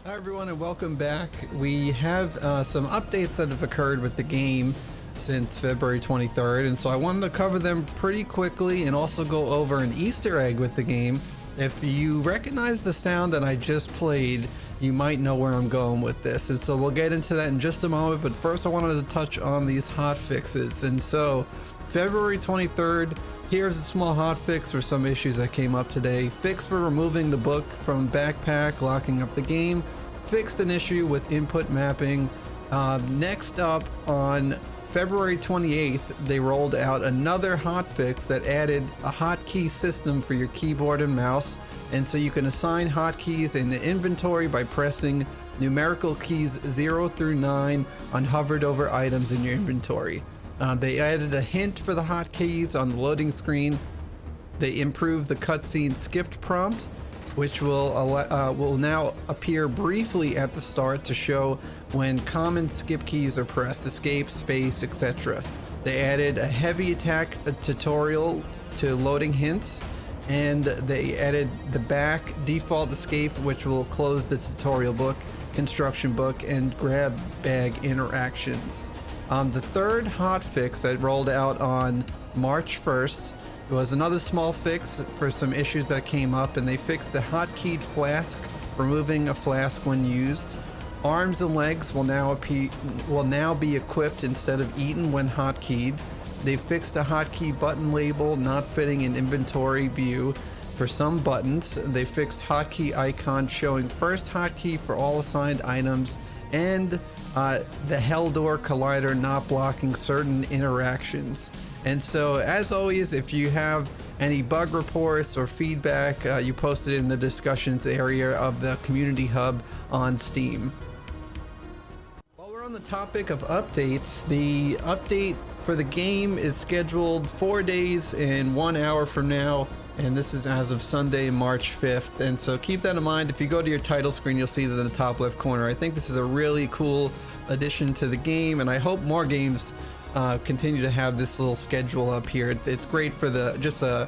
Hi everyone and welcome back. We have some updates that have occurred with the game since February 23rd, and so I wanted to cover them pretty quickly and also go over an Easter egg with the game. If you recognize the sound that I just played, you might know where I'm going with this, and so we'll get into that in just a moment. But first I wanted to touch on these hot fixes. And so February 23rd, here's a small hot fix for some issues that came up today. Fix for removing the book from backpack, locking up the game. Fixed an issue with input mapping. Next up, on February 28th, they rolled out another hotfix that added a hotkey system for your keyboard and mouse, and so you can assign hotkeys in the inventory by pressing numerical keys 0 through 9 on hovered over items in your inventory. They added a hint for the hotkeys on the loading screen. They improved the cutscene skipped prompt, which will now appear briefly at the start to show when common skip keys are pressed: escape, space, etc. They added a heavy attack tutorial to loading hints, and they added the back default escape, which will close the tutorial book, construction book, and grab bag interactions. The third hotfix that rolled out on March 1st was another small fix for some issues that came up, and they fixed the hotkeyed flask, removing a flask when used. Arms and legs will now be equipped instead of eaten when hotkeyed. They fixed a hotkey button label not fitting in inventory view for some buttons. They fixed hotkey icon showing first hotkey for all assigned items, and the Hell Door Collider not blocking certain interactions. And so, as always, if you have any bug reports or feedback, you post it in the discussions area of the community hub on Steam. While we're on the topic of updates, the update for the game is scheduled 4 days and 1 hour from now, and this is as of Sunday, March 5th. And so keep that in mind. If you go to your title screen, you'll see that in the top left corner. I think this is a really cool addition to the game, and I hope more games continue to have this little schedule up here. It's great for the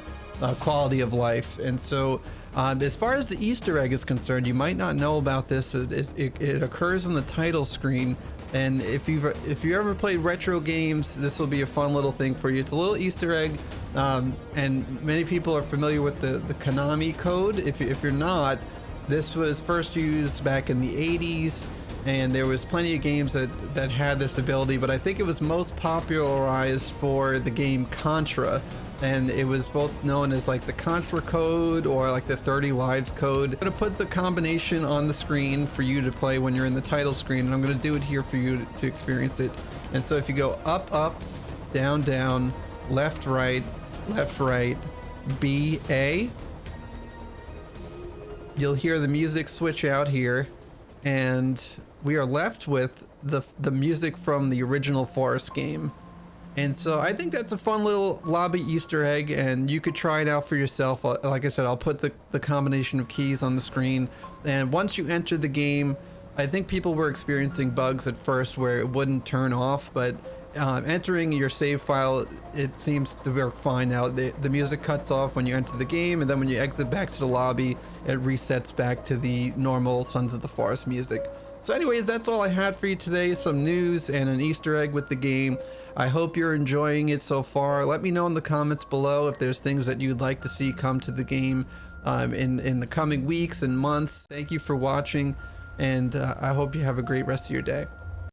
quality of life. And so as far as the Easter egg is concerned, you might not know about this. It occurs on the title screen, and if you ever played retro games, this will be a fun little thing for you. It's a little Easter egg, and many people are familiar with the Konami Code. If you're not, this was first used back in the 80s, and there was plenty of games that had this ability, but I think it was most popularized for the game Contra, and it was both known as like the Contra code or like the 30 lives code. I'm gonna put the combination on the screen for you to play when you're in the title screen, and I'm gonna do it here for you to experience it. And so if you go up, up, down, down, left, right, B, A, you'll hear the music switch out here, and we are left with the music from the original Forest game. And so I think that's a fun little lobby Easter egg, and you could try it out for yourself. Like I said, I'll put the combination of keys on the screen, and once you enter the game, I think people were experiencing bugs at first where it wouldn't turn off, but entering your save file, it seems to work fine now. The music cuts off when you enter the game, and then when you exit back to the lobby, it resets back to the normal Sons of the Forest music. So anyways, that's all I had for you today. Some news and an Easter egg with the game. I hope you're enjoying it so far. Let me know in the comments below if there's things that you'd like to see come to the game in the coming weeks and months. Thank you for watching, and I hope you have a great rest of your day.